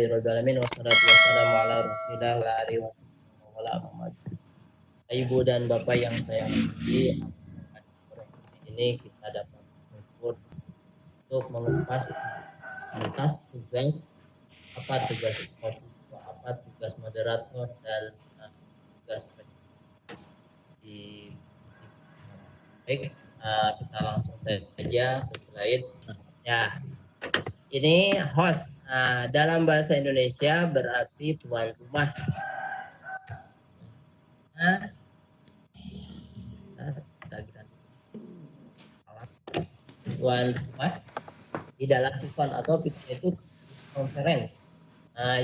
Alhamdulillahirabbil alamin wassalatu wassalamu ala Rasulillah wa alihi wasallam. Ibu dan Bapak yang saya hormati, ini kita dapat bersyukur untuk mengupas tuntas tugas host, tugas moderator dan tugas di baik. Kita langsung saja ke slide ya. Ini host dalam bahasa Indonesia berarti tuan rumah. Tuan rumah di dalam event atau itu conference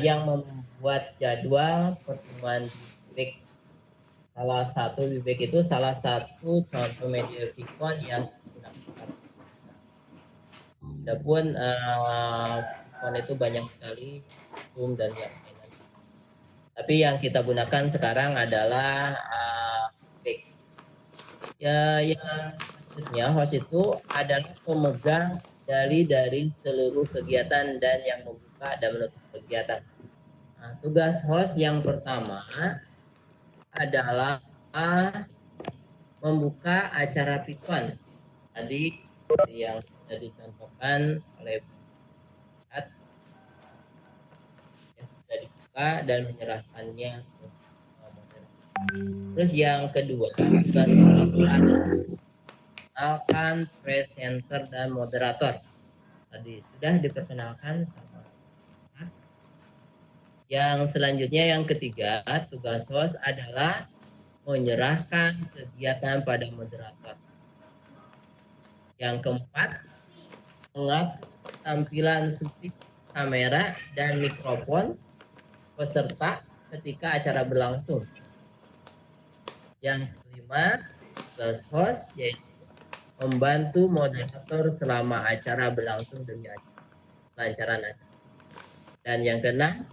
yang membuat jadwal pertemuan Bibek. Bibek itu salah satu contoh media Vicon yang digunakan. Adapun Vicon itu banyak sekali Zoom dan yang lain. Tapi yang kita gunakan sekarang adalah Bibek. Ya, yang selanjutnya host itu adalah pemegang dari seluruh kegiatan dan yang membuka dan menutup kegiatan. Tugas host yang pertama adalah membuka acara Vicon. Tadi yang sudah dicontohkan oleh sudah dibuka dan menyerahkannya. Terus yang kedua, tugas akan presenter dan moderator. Tadi sudah diperkenalkan sama. Yang selanjutnya yang ketiga, tugas host adalah menyerahkan kegiatan pada moderator. Yang keempat, mengatur tampilan speak, kamera dan mikrofon peserta ketika acara berlangsung. Yang kelima, tugas host yaitu membantu moderator selama acara berlangsung demi kelancaran acara. Dan yang keenam,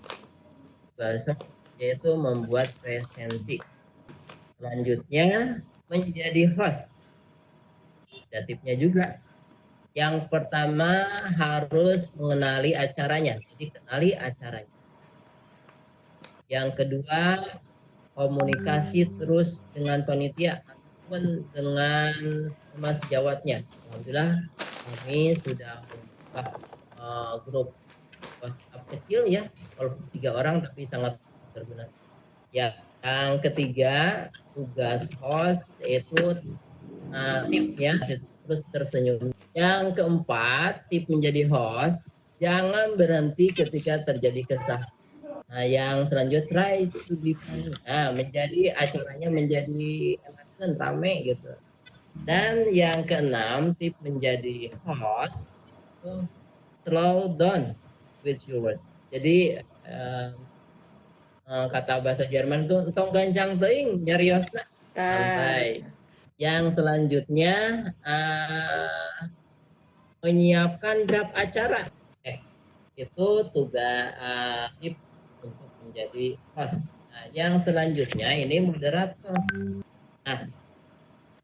tugas host yaitu membuat presentasi. Selanjutnya menjadi host. Ada tipsnya juga. Yang pertama harus mengenali acaranya. Jadi kenali acaranya. Yang kedua, komunikasi terus dengan panitia ataupun dengan mas sejawatnya. Alhamdulillah kami sudah membuka grup WhatsApp kecil ya, walaupun 3 orang tapi sangat berguna. Ya, yang ketiga tugas host yaitu tipsnya terus tersenyum. Yang keempat, tip menjadi host jangan berhenti ketika terjadi kesalahan. Yang selanjutnya try to be funny. Menjadi acaranya menjadi elegan, rame gitu. Dan yang keenam, tip menjadi host slow down with your word. Jadi kata bahasa Jerman itu entong gancang teuing nyariosna santai. Yang selanjutnya menyiapkan draft acara. Itu tugas tip untuk menjadi host. Yang selanjutnya ini moderator.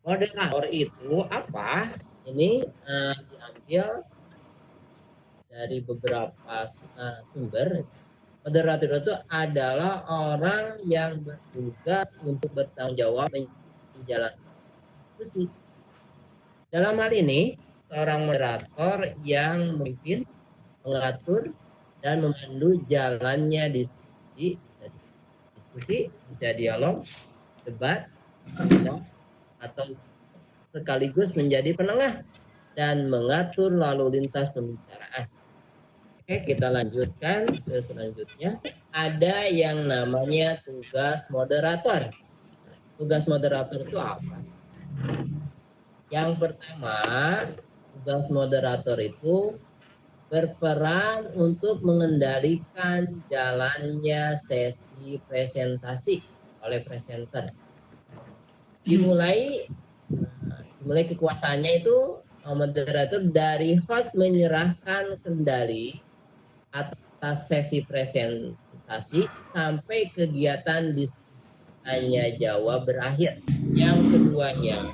Moderator itu apa? Ini diambil dari beberapa sumber. Moderator itu adalah orang yang bertugas untuk bertanggung jawab menjalankan diskusi. Dalam hal ini, seorang moderator yang memimpin, mengatur, dan memandu jalannya diskusi, bisa dialog, debat, atau sekaligus menjadi penengah dan mengatur lalu lintas pembicaraan. Oke, kita lanjutkan ke selanjutnya. Ada yang namanya tugas moderator. Tugas moderator itu apa? Yang pertama, tugas moderator itu berperan untuk mengendalikan jalannya sesi presentasi oleh presenter. Dimulai kekuasaannya itu moderator dari host menyerahkan kendali atas sesi presentasi sampai kegiatan diskusi tanya jawab berakhir. Yang keduanya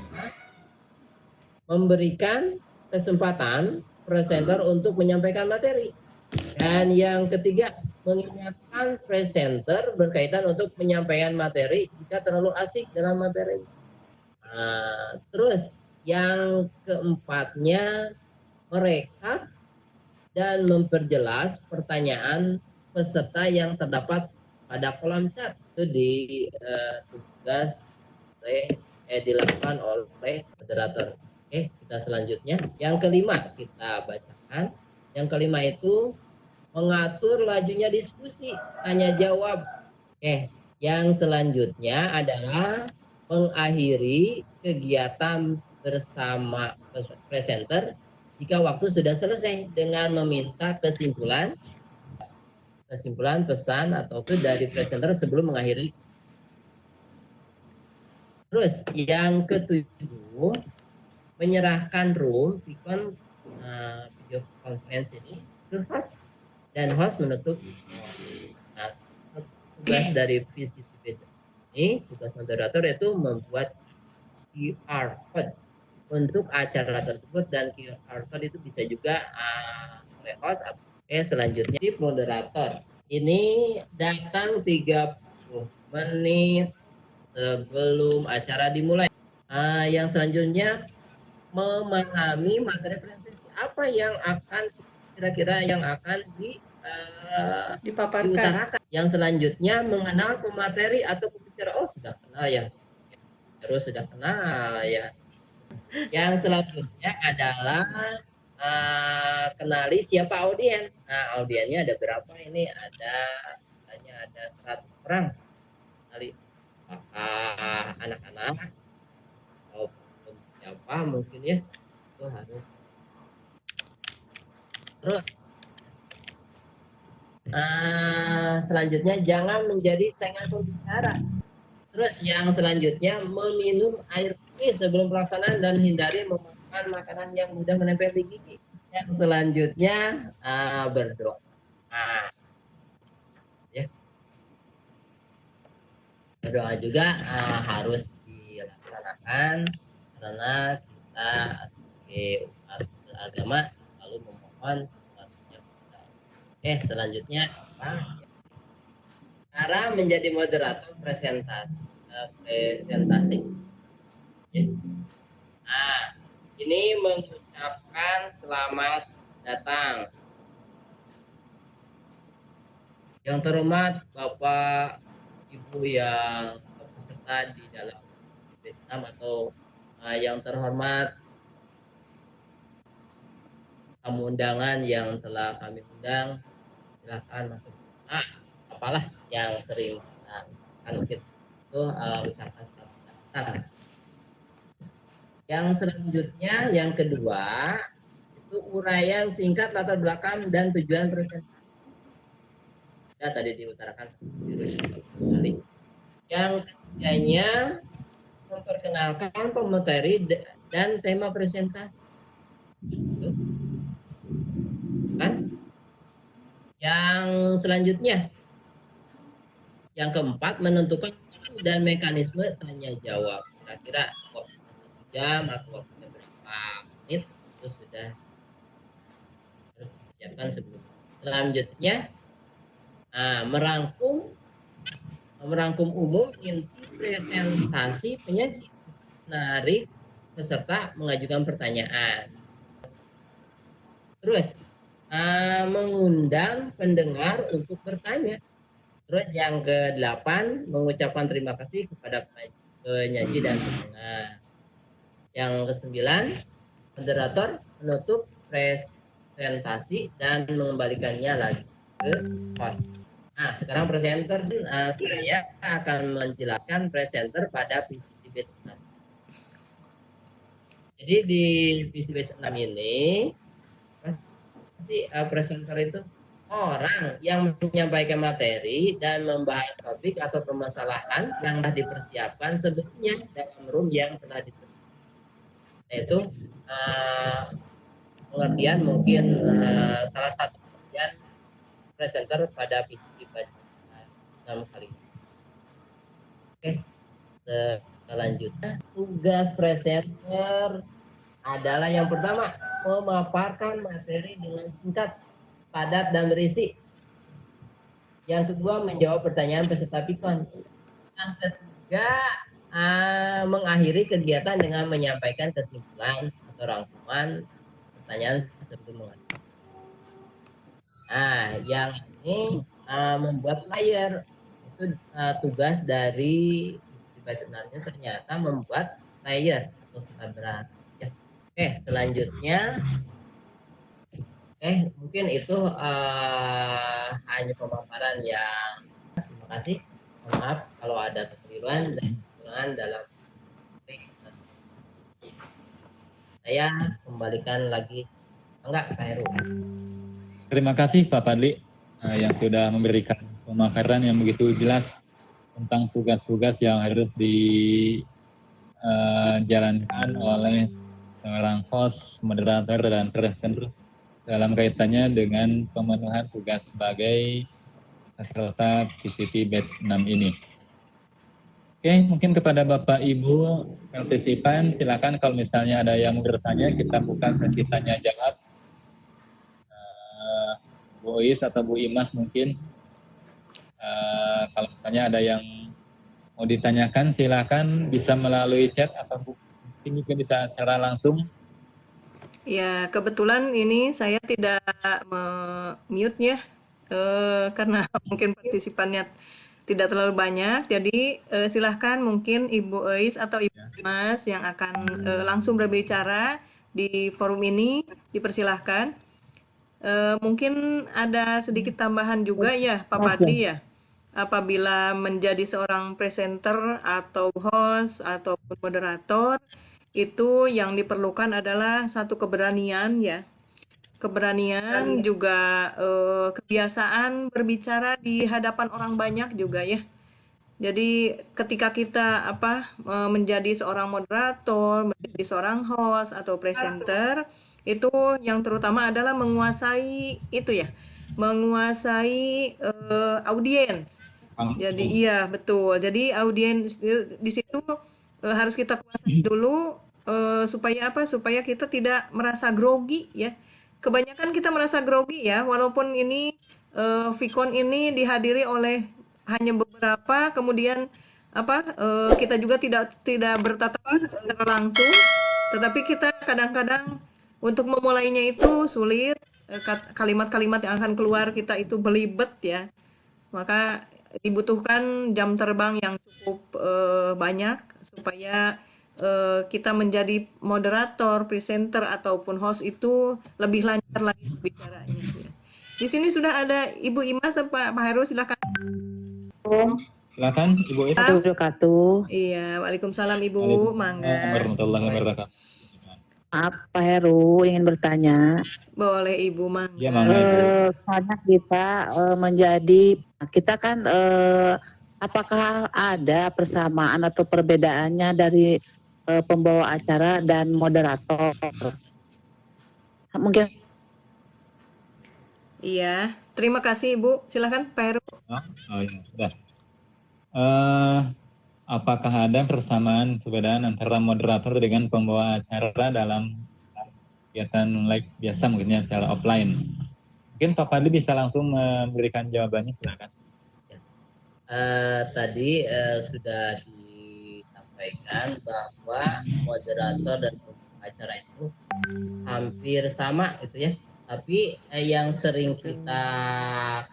memberikan kesempatan presenter untuk menyampaikan materi. Dan yang ketiga mengingatkan presenter berkaitan untuk penyampaian materi jika terlalu asik dalam materi. Terus yang keempatnya, merekap dan memperjelas pertanyaan peserta yang terdapat pada kolom chat. Itu di tugas dilakukan oleh moderator. Oke, kita selanjutnya. Yang kelima kita bacakan. Yang kelima itu mengatur lajunya diskusi, tanya jawab. Oke, yang selanjutnya adalah mengakhiri kegiatan bersama presenter jika waktu sudah selesai dengan meminta kesimpulan pesan atau dari presenter sebelum mengakhiri. Terus yang ketujuh, menyerahkan room video conference ini ke host dan host menutup. Nah, tugas dari VCTV ini, tugas moderator itu membuat QR code untuk acara tersebut, dan QR code itu bisa juga oleh host. Selanjutnya di moderator ini datang 30 menit sebelum acara dimulai. Yang selanjutnya memahami materi presentasi apa yang akan kira-kira yang akan dipaparkan. Diutarakan. Yang selanjutnya mengenal pemateri atau pembicara. Oh, sudah kenal ya. Terus sudah kenal ya. Yang selanjutnya adalah kenali siapa audien. Nah, audiennya ada berapa ini? Ada 100 orang. Kenali apakah anak-anak ataupun siapa mungkin ya. Itu harus. Terus selanjutnya jangan menjadi saingan pembicara. Terus yang selanjutnya meminum air putih sebelum pelaksanaan dan hindari memakan makanan yang mudah menempel di gigi. Yang selanjutnya berdoa. Ya. Berdoa juga harus dilaksanakan karena kita sebagai umat beragama lalu memohon sesuatunya. Selanjutnya cara menjadi moderator presentasi. Ini mengucapkan selamat datang. Yang terhormat Bapak Ibu yang peserta di dalam Vietnam, atau yang terhormat tamu undangan yang telah kami undang, silakan masuk. Apalah yang sering kita itu ucapan selamat datang. Yang selanjutnya, yang kedua itu uraian singkat latar belakang dan tujuan presentasi. Ya, tadi diutarakan. Yang ketiganya memperkenalkan pemateri dan tema presentasi. Kan? Yang selanjutnya, yang keempat, menentukan dan mekanisme tanya jawab. Kira-kira jam atau waktunya berapa menit itu sudah disiapkan sebelum. Selanjutnya merangkum umum inti presentasi penyaji, menarik peserta mengajukan pertanyaan. Terus mengundang pendengar untuk bertanya. Terus yang ke-8, mengucapkan terima kasih kepada penyaji dan pendengar. Yang ke-9, moderator menutup presentasi dan mengembalikannya lagi ke host. Sekarang presenter saya akan menjelaskan presenter pada PCB batch 6. Jadi di PCB batch 6 ini presenter itu orang yang menyampaikan materi dan membahas topik atau permasalahan yang telah dipersiapkan sebelumnya dalam room yang telah ditentukan. Yaitu pengertian mungkin salah satu pengertian presenter pada PCB batch 6 kali. Selanjutnya, tugas presenter adalah yang pertama, memaparkan materi dengan singkat, padat, dan berisi. Yang kedua menjawab pertanyaan peserta pikon. Yang ketiga mengakhiri kegiatan dengan menyampaikan kesimpulan atau rangkuman pertanyaan sebelum mengakhiri. Nah, yang ini membuat flyer itu tugas dari sebenarnya ternyata membuat flyer atau surat ya. Oke, selanjutnya mungkin itu hanya pemaparan yang terima kasih. Maaf kalau ada kekeliruan dan kekurangan dalam saya kembalikan lagi enggak Pak Heru. Terima kasih Pak Padli yang sudah memberikan pemaparan yang begitu jelas tentang tugas-tugas yang harus dijalankan oleh seorang host, moderator, dan presenter dalam kaitannya dengan pemenuhan tugas sebagai peserta PCT Batch 6 ini. Oke, mungkin kepada Bapak Ibu partisipan, silakan kalau misalnya ada yang bertanya, kita buka sesi tanya jawab. Bu Ois atau Bu Imas mungkin, kalau misalnya ada yang mau ditanyakan, silakan bisa melalui chat atau mungkin juga bisa secara langsung. Ya, kebetulan ini saya tidak mute ya, karena mungkin partisipannya tidak terlalu banyak. Jadi silahkan mungkin Ibu Eis atau Ibu Mas yang akan langsung berbicara di forum ini, dipersilahkan. Mungkin ada sedikit tambahan juga ya Pak Padli ya. Apabila menjadi seorang presenter atau host ataupun moderator, itu yang diperlukan adalah satu keberanian ya. Keberanian juga kebiasaan berbicara di hadapan orang banyak juga ya. Jadi ketika kita menjadi seorang moderator, menjadi seorang host atau presenter, itu yang terutama adalah menguasai itu ya, menguasai audiens. Jadi iya betul. Jadi audiens di situ harus kita kuasai dulu supaya apa? Supaya kita tidak merasa grogi ya. Kebanyakan kita merasa grogi ya, walaupun ini Vicon ini dihadiri oleh hanya beberapa, kemudian kita juga tidak bertatap secara langsung, tetapi kita kadang-kadang untuk memulainya itu sulit, kalimat-kalimat yang akan keluar kita itu belibet ya, maka dibutuhkan jam terbang yang cukup banyak supaya kita menjadi moderator, presenter ataupun host itu lebih lancar lagi bicaranya. Ya. Di sini sudah ada Ibu Imas, Pak Heru, silakan. Silakan Ibu Is. Iya, waalaikumsalam Ibu, mangga. Warahmatullahi wabarakatuh. Maaf Pak Heru, ingin bertanya. Boleh Ibu, mangga. Ya, mangga Ibu. Karena kita kan apakah ada persamaan atau perbedaannya dari pembawa acara dan moderator? Mungkin. Iya, terima kasih Ibu. Silakan Pak Heru. Oh iya, sudah. Apakah ada persamaan perbedaan antara moderator dengan pembawa acara dalam kegiatan live biasa mungkin ya secara offline? Mungkin Pak Padli bisa langsung memberikan jawabannya, silakan. Tadi sudah disampaikan bahwa moderator dan pembawa acara itu hampir sama gitu ya. Tapi yang sering kita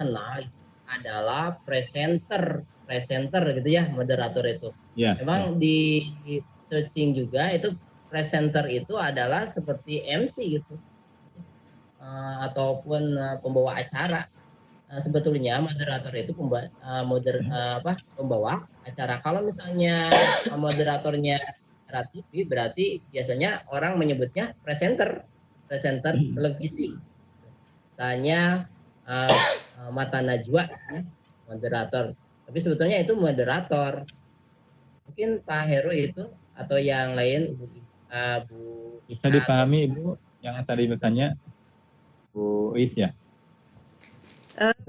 kenal adalah presenter gitu ya, moderator itu. Ya, memang di searching juga itu presenter itu adalah seperti MC gitu, ataupun pembawa acara. Sebetulnya moderator itu pembawa acara. Kalau misalnya moderatornya acara TV, berarti biasanya orang menyebutnya presenter televisi. Misalnya Mata Najwa, moderator. Tapi sebetulnya itu moderator. Mungkin Pak Heru itu atau yang lain, Bu bisa dipahami Ibu yang tadi bertanya, Bu Is ya?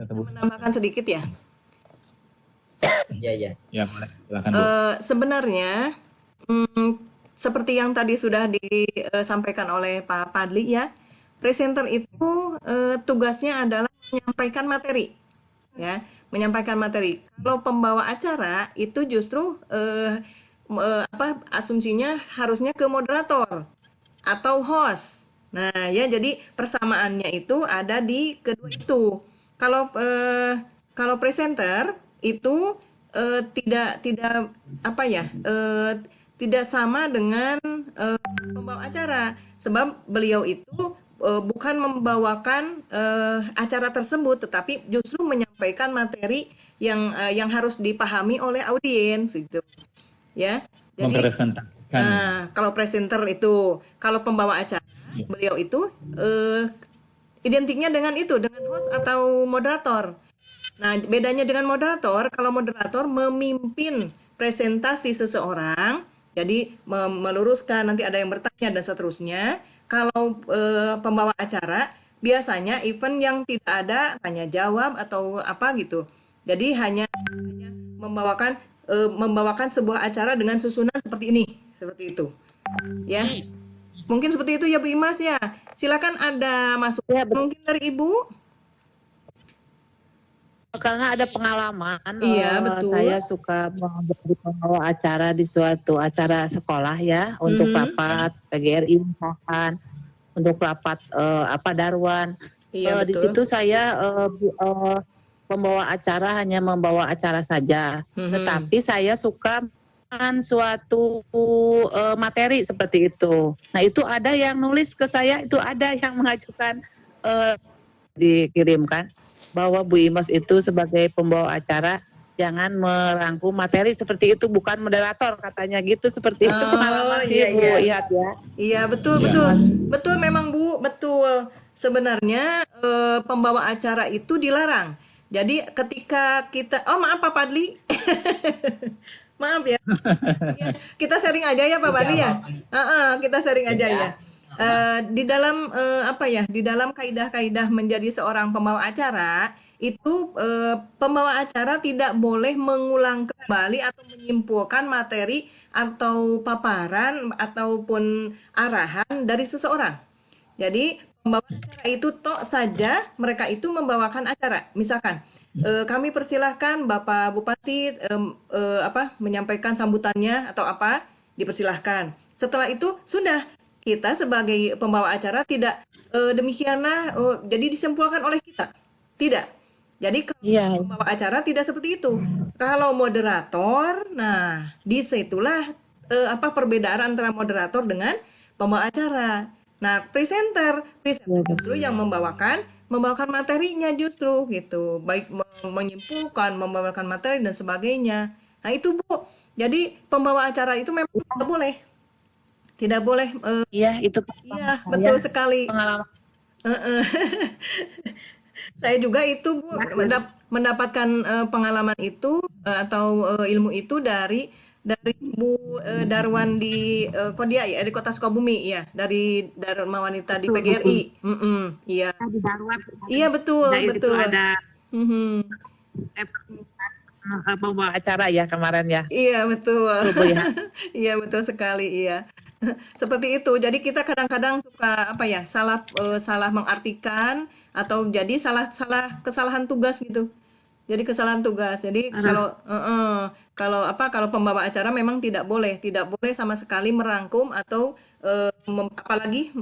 Menambahkan sedikit ya. Iya. Ya, boleh. Silakan Bu. Sebenarnya seperti yang tadi sudah disampaikan oleh Pak Padli ya, presenter itu tugasnya adalah menyampaikan materi. Ya, menyampaikan materi. Kalau pembawa acara itu justru asumsinya harusnya ke moderator atau host. Nah, ya jadi persamaannya itu ada di kedua itu. Kalau kalau presenter itu tidak apa ya tidak sama dengan pembawa acara, sebab beliau itu bukan membawakan acara tersebut, tetapi justru menyampaikan materi yang harus dipahami oleh audiens gitu, ya. Jadi Mempresentasikan. nah, kalau presenter itu, kalau pembawa acara, beliau itu identiknya dengan itu, dengan host atau moderator. Nah, bedanya dengan moderator, kalau moderator memimpin presentasi seseorang, jadi meluruskan, nanti ada yang bertanya dan seterusnya. Kalau pembawa acara, biasanya event yang tidak ada tanya jawab atau apa gitu. Jadi hanya membawakan sebuah acara dengan susunan seperti ini, seperti itu. Ya. Mungkin seperti itu ya Bu Imas ya. Silakan ada masukan Ya, betul. mungkin dari Ibu. Karena ada pengalaman, Iya, betul. saya suka menjadi pembawa acara di suatu acara sekolah ya, untuk rapat PGRI misalkan, untuk rapat darwan. Iya, Di betul. situ saya pembawa acara hanya membawa acara saja, tetapi saya suka suatu materi seperti itu. Nah, itu ada yang nulis ke saya, itu ada yang mengajukan dikirimkan bahwa Bu Imas itu sebagai pembawa acara jangan merangkum materi seperti itu, bukan moderator katanya gitu, seperti itu pengalaman sih iya, Bu iya. lihat ya. Iya, betul, Iya. betul. Betul memang Bu, betul. Sebenarnya pembawa acara itu dilarang. Jadi ketika kita, oh maaf Pak Padli. Maaf ya. Ya, kita sharing aja ya Pak Padli ya. Kita sharing aja ya. Di dalam di dalam kaidah-kaidah menjadi seorang pembawa acara itu pembawa acara tidak boleh mengulang kembali atau menyimpulkan materi atau paparan ataupun arahan dari seseorang. Jadi pembawa acara itu tok saja mereka itu membawakan acara. Misalkan kami persilahkan Bapak Bupati menyampaikan sambutannya atau apa, dipersilahkan. Setelah itu sudah kita sebagai pembawa acara tidak demikianlah jadi disimpulkan oleh kita. Tidak. Jadi kalau pembawa acara tidak seperti itu. Kalau moderator, nah disitulah perbedaan antara moderator dengan pembawa acara. Nah, presenter justru yang membawakan materinya justru gitu, baik menyimpulkan, membawakan materi dan sebagainya. Nah itu Bu. Jadi pembawa acara itu memang tidak boleh. Iya, itu Iya, betul sekali. pengalaman. Saya juga itu Bu mendapatkan pengalaman itu atau ilmu itu dari Bu Darwan di Kodia ya, di Kota Sukabumi ya, dari Dharma Wanita di PGRI. Iya. Di Darwan. Iya betul, Nah, betul. itu ada pembawa acara ya kemarin ya. Iya betul. Bu ya. Iya betul sekali, iya. Seperti itu. Jadi kita kadang-kadang suka salah mengartikan atau jadi kesalahan tugas gitu. Jadi kesalahan tugas. Jadi kalau pembawa acara memang tidak boleh sama sekali merangkum atau apalagi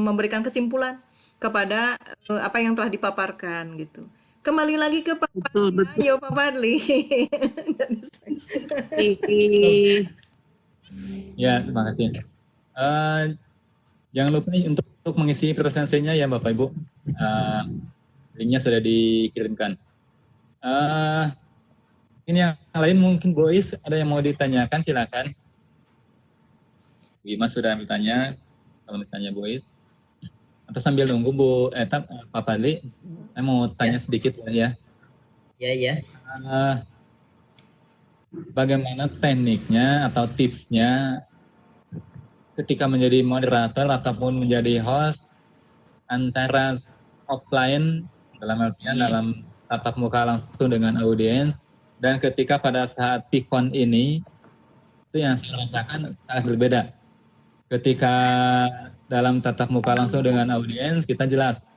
memberikan kesimpulan kepada apa yang telah dipaparkan gitu. Kembali lagi ke Pak Padli. Ayo Pak Padli. Ya, terima kasih. Jangan lupa nih untuk mengisi presentasinya ya Bapak Ibu. Linknya sudah dikirimkan. Ini yang lain mungkin Bois ada yang mau ditanyakan, silakan. Bu Imas sudah bertanya, kalau misalnya Bois. Atau sambil nunggu Pak Padli, saya mau tanya sedikit ya. Ya. Bagaimana tekniknya atau tipsnya ketika menjadi moderator ataupun menjadi host antara offline dalam tatap muka langsung dengan audiens dan ketika pada saat Pikon ini itu yang saya rasakan sangat berbeda. Ketika dalam tatap muka langsung dengan audiens kita jelas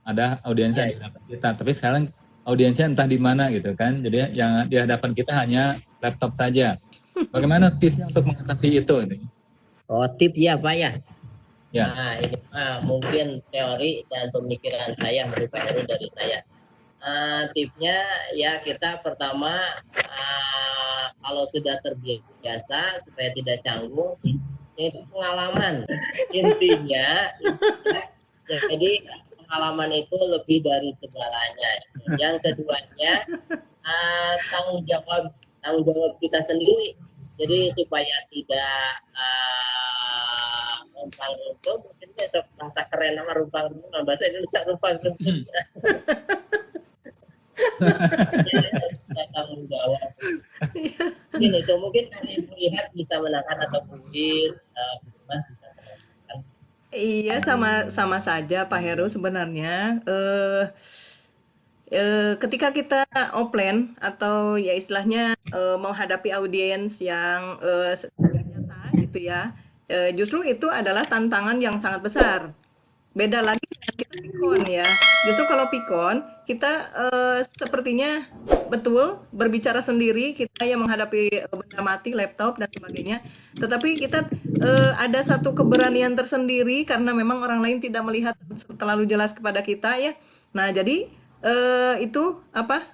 ada audiens yang dapat kita, tapi sekarang audiensnya entah di mana gitu kan. Jadi yang di hadapan kita hanya laptop saja. Bagaimana tipsnya untuk mengatasi itu? Oh, tips ya Pak ya. Ya. Nah, ini mungkin teori dan pemikiran saya menurut Pak Heru dari saya. Tipsnya ya kita pertama kalau sudah terbiasa supaya tidak canggung, itu pengalaman intinya. Jadi pengalaman itu lebih dari segalanya. Yang keduanya tanggung jawab kita sendiri. Jadi supaya tidak rumpang-rumpung, mungkin besok bahasa keren nama rumpang-rumpung, bahasa Indonesia rumpang-rumpung. Tanggung jawab. Mungkin Ibu lihat bisa menangkan atau mungkin Iya, sama saja Pak Heru sebenarnya. Ketika kita offline atau ya istilahnya menghadapi audiens yang nyata gitu ya, justru itu adalah tantangan yang sangat besar. Beda lagi dengan kita pikon ya. Justru kalau pikon kita sepertinya betul berbicara sendiri, kita yang menghadapi benda mati, laptop dan sebagainya. Tetapi kita ada satu keberanian tersendiri karena memang orang lain tidak melihat terlalu jelas kepada kita ya. Nah, jadi itu apa?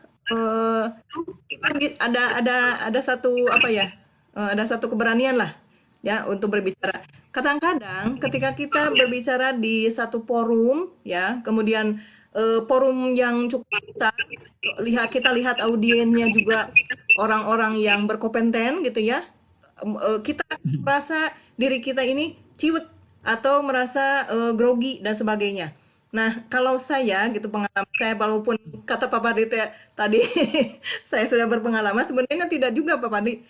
Kita ada satu apa ya? Ada satu keberanian lah ya untuk berbicara. Kadang-kadang ketika kita berbicara di satu forum ya, kemudian forum yang cukup besar, kita lihat audiennya juga orang-orang yang berkompeten gitu ya, kita merasa diri kita ini ciut atau merasa grogi dan sebagainya. Nah, kalau saya gitu pengalaman saya, walaupun kata Pak Pardi tadi saya sudah berpengalaman, sebenarnya tidak juga Pak Pardi.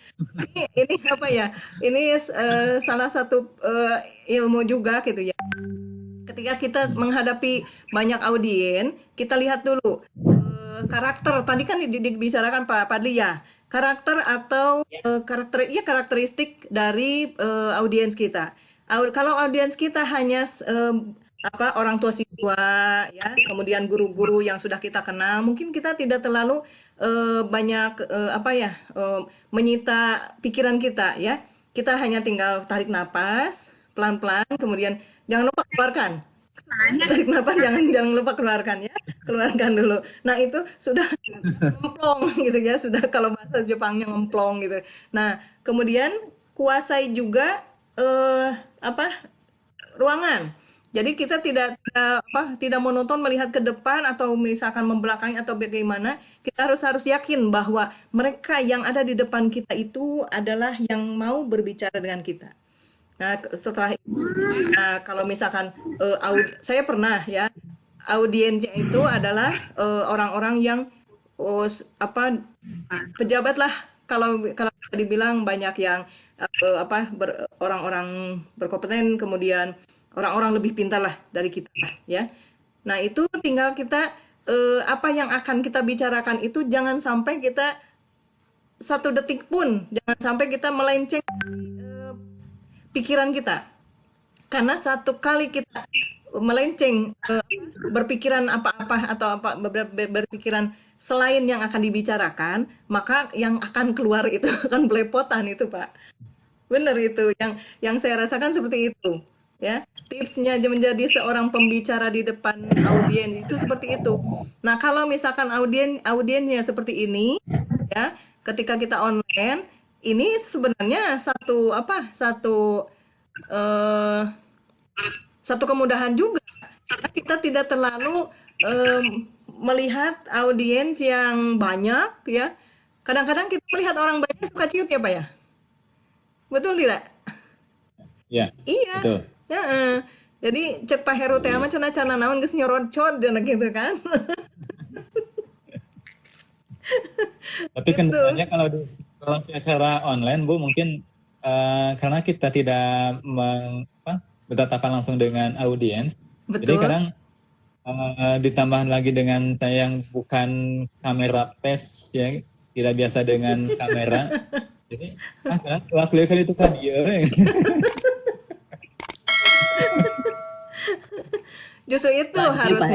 Ini apa ya? Ini salah satu ilmu juga gitu ya. Ketika kita menghadapi banyak audien, kita lihat dulu karakter. Tadi kan dibicarakan Pak Pardi ya, karakter atau karakteristik dari audiens kita. Kalau audiens kita hanya orang tua siswa ya, kemudian guru-guru yang sudah kita kenal, mungkin kita tidak terlalu banyak menyita pikiran kita ya. Kita hanya tinggal tarik napas pelan-pelan, kemudian jangan lupa keluarkan. Tarik napas, jangan lupa keluarkan ya, keluarkan dulu. Nah, itu sudah ngemplong gitu ya, sudah kalau bahasa Jepangnya ngemplong gitu. Nah, kemudian kuasai juga ruangan. Jadi kita tidak monoton melihat ke depan atau misalkan membelakangi atau bagaimana. Kita harus yakin bahwa mereka yang ada di depan kita itu adalah yang mau berbicara dengan kita. Nah, setelah itu, kalau misalkan saya pernah ya, audiensnya itu adalah orang-orang yang pejabat lah. Kalau bisa dibilang banyak yang orang-orang berkompeten, kemudian orang-orang lebih pintar lah dari kita ya. Nah, itu tinggal kita apa yang akan kita bicarakan itu jangan sampai kita satu detik pun jangan sampai kita melenceng pikiran kita. Karena satu kali kita melenceng berpikiran apa-apa atau berpikiran selain yang akan dibicarakan, maka yang akan keluar itu akan belepotan itu, Pak. Benar itu yang saya rasakan seperti itu. Ya, tipsnya menjadi seorang pembicara di depan audien itu seperti itu. Nah, kalau misalkan audiennya seperti ini, ya, ketika kita online, ini sebenarnya satu kemudahan juga. Karena kita tidak terlalu melihat audiens yang banyak, ya. Kadang-kadang kita melihat orang banyak suka ciut ya, Pak ya. Betul tidak? Ya. Iya. Betul. Ya, jadi cek Pak Heru teh mah cenah naon geus nyorot-cot dan gitu kan. Tapi kendalanya kalau secara online Bu mungkin karena kita tidak bertatap langsung dengan audiens. Betul. Jadi kadang ditambah lagi dengan saya yang bukan kamera pes ya, tidak biasa dengan kamera. Jadi kadang waktu itu kan dia. Justru itu Pak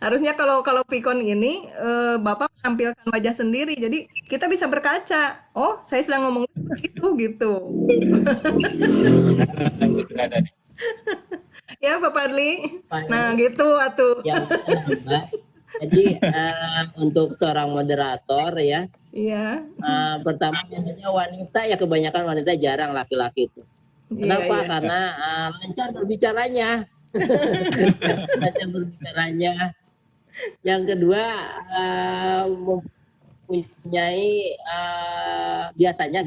Harusnya kalau kalau Pikon ini Bapak menampilkan wajah sendiri, jadi kita bisa berkaca. Oh, saya sedang ngomong itu gitu. Itu sudah ada nih. Ya, Pak Padli. Pak Nah, Heru, gitu atuh. yang menambah. Jadi untuk seorang moderator ya, Iya, pertama biasanya wanita ya, kebanyakan wanita, jarang laki-laki itu. iya, Kenapa? iya. Karena lancar berbicaranya. Lancar berbicaranya. Yang kedua, mempunyai biasanya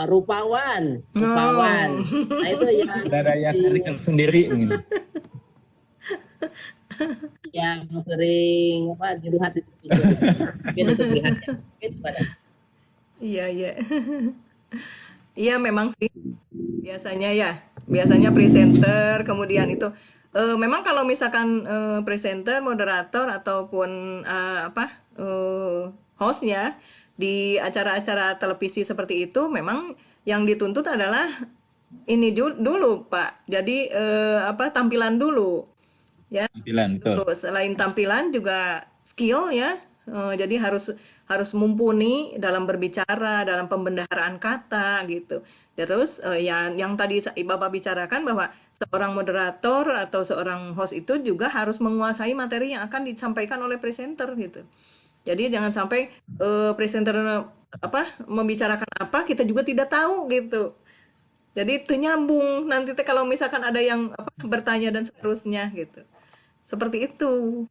rupawan. Oh. Nah itu yang Ada daya tarik sendiri mungkin. yang sering dilihat di televisi. Mungkin untuk lihatnya. Mungkin pada Iya, iya. Iya, memang sih. Biasanya ya. Biasanya presenter, kemudian itu memang kalau misalkan presenter, moderator ataupun hostnya di acara-acara televisi seperti itu, memang yang dituntut adalah ini dulu, Pak. Jadi tampilan dulu. Ya, Tampilan, betul. dulu selain tampilan juga skill ya. Jadi harus mumpuni dalam berbicara, dalam pembendaharaan kata gitu. Terus yang tadi Bapak bicarakan bahwa seorang moderator atau seorang host itu juga harus menguasai materi yang akan disampaikan oleh presenter gitu. Jadi jangan sampai presenter membicarakan apa kita juga tidak tahu gitu. Jadi itu nyambung nanti kalau misalkan ada yang bertanya dan seterusnya gitu. Seperti itu.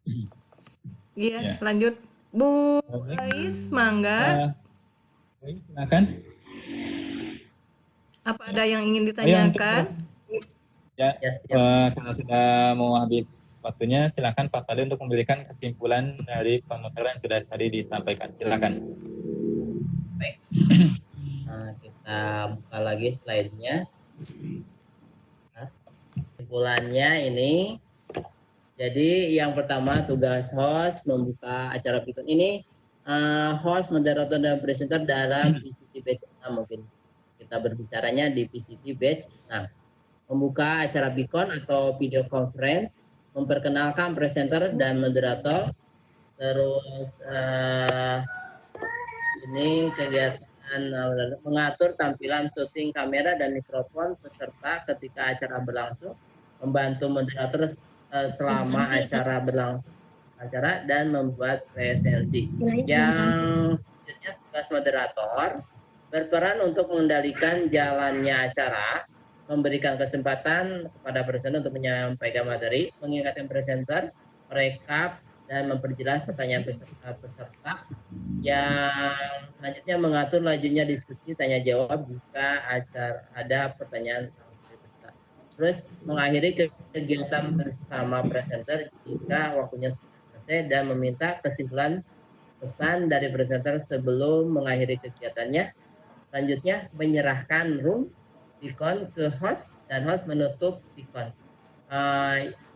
Iya, Ya. lanjut. Bu Oke. Ais, mangga. Silakan. Apa ada yang ingin Untuk ditanyakan? ya, Yes, ya. kalau sudah mau habis waktunya, silakan Pak Fadli untuk memberikan kesimpulan dari pemaparan yang sudah tadi disampaikan. Silakan. Baik. Kita buka lagi slide-nya. Kesimpulannya ini, jadi yang pertama tugas host membuka acara Pikon ini, host, moderator, dan presenter dalam PCT Batch 6 mungkin. Kita berbicaranya di PCT Batch 6. Membuka acara Pikon atau video conference, memperkenalkan presenter dan moderator, terus ini kegiatan mengatur tampilan syuting kamera dan mikrofon peserta ketika acara berlangsung, membantu moderator selama acara berlangsung dan membuat presensi. Yang selanjutnya tugas moderator berperan untuk mengendalikan jalannya acara, memberikan kesempatan kepada presenter untuk menyampaikan materi, mengingatkan presenter, merekap dan memperjelas pertanyaan peserta. Yang selanjutnya mengatur lajunya diskusi tanya jawab jika ada pertanyaan. Terus mengakhiri kegiatan bersama presenter jika waktunya selesai dan meminta kesimpulan pesan dari presenter sebelum mengakhiri kegiatannya. Selanjutnya menyerahkan room Pikon ke host dan host menutup Pikon.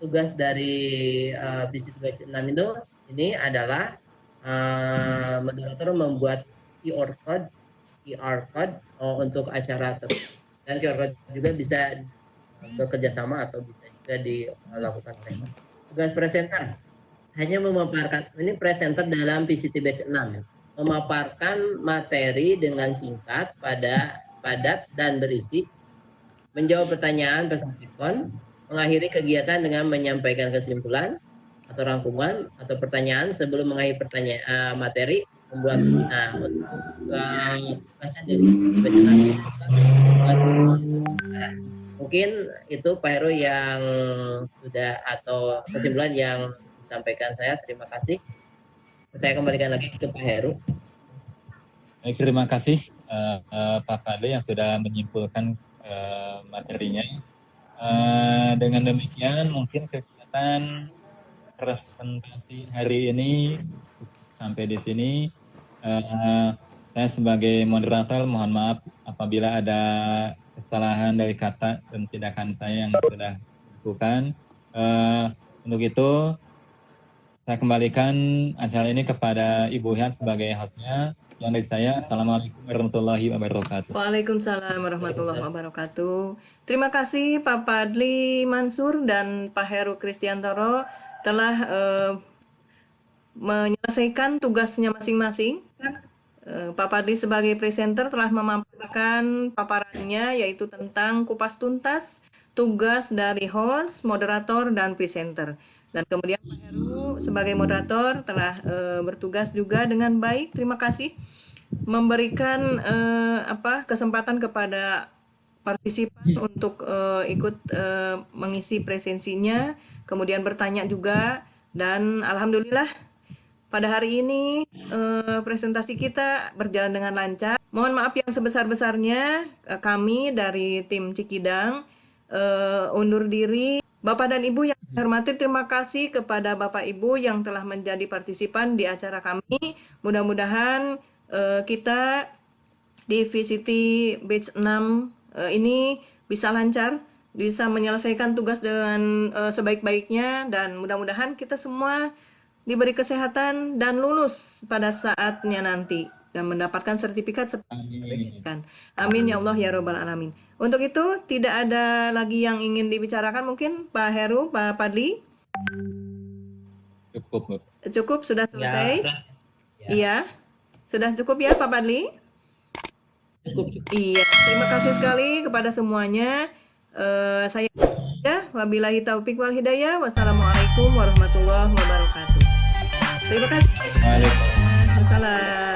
Tugas dari PCT Batch 6 itu ini adalah moderator membuat QR code untuk acara tersebut, dan QR code juga bisa bekerja sama atau bisa juga dilakukan oleh host. Tugas presenter hanya memaparkan, ini presenter dalam PCT Batch 6 memaparkan materi dengan singkat, padat dan berisi, menjawab pertanyaan peserta Pikon, mengakhiri kegiatan dengan menyampaikan kesimpulan atau rangkuman atau pertanyaan sebelum mengakhiri pertanyaan materi, membuat tugasnya dari mungkin itu Pak Heru yang sudah atau kesimpulan yang disampaikan saya. Terima kasih. Saya kembalikan lagi ke Pak Heru. Baik, terima kasih Pak Fadli yang sudah menyimpulkan materinya. Dengan demikian mungkin kegiatan presentasi hari ini sampai di sini. Saya sebagai moderator mohon maaf apabila ada kesalahan dari kata dan tindakan saya yang sudah dilakukan. Untuk itu saya kembalikan acara ini kepada Ibu Hian sebagai hostnya. Yang dari saya, Assalamualaikum warahmatullahi wabarakatuh. Waalaikumsalam warahmatullahi wabarakatuh. Terima kasih Pak Padli Mansur dan Pak Heru Kristiantoro telah menyelesaikan tugasnya masing-masing. Pak Padli sebagai presenter telah memaparkan paparannya, yaitu tentang kupas tuntas tugas dari host, moderator, dan presenter. Dan kemudian Pak Heru sebagai moderator telah bertugas juga dengan baik. Terima kasih memberikan kesempatan kepada partisipan untuk ikut mengisi presensinya, kemudian bertanya juga, dan alhamdulillah pada hari ini presentasi kita berjalan dengan lancar. Mohon maaf yang sebesar-besarnya, kami dari tim Cikidang undur diri. Bapak dan Ibu yang saya hormati, terima kasih kepada Bapak Ibu yang telah menjadi partisipan di acara kami. Mudah-mudahan kita di VCT Batch 6 ini bisa lancar, bisa menyelesaikan tugas dengan sebaik-baiknya, dan mudah-mudahan kita semua diberi kesehatan dan lulus pada saatnya nanti dan mendapatkan sertifikat seperti kan. Amin ya Allah ya Rabbal Alamin. Untuk itu tidak ada lagi yang ingin dibicarakan, mungkin Pak Heru, Pak Padli. Cukup, Bu. Cukup, sudah selesai? Ya. Iya. Sudah cukup ya Pak Padli? Cukup. Iya, terima kasih sekali kepada semuanya. Saya ya, wabillahi taufik wal hidayah. Wassalamualaikum warahmatullahi wabarakatuh. Terima kasih. Waalaikumsalam. Wassalam.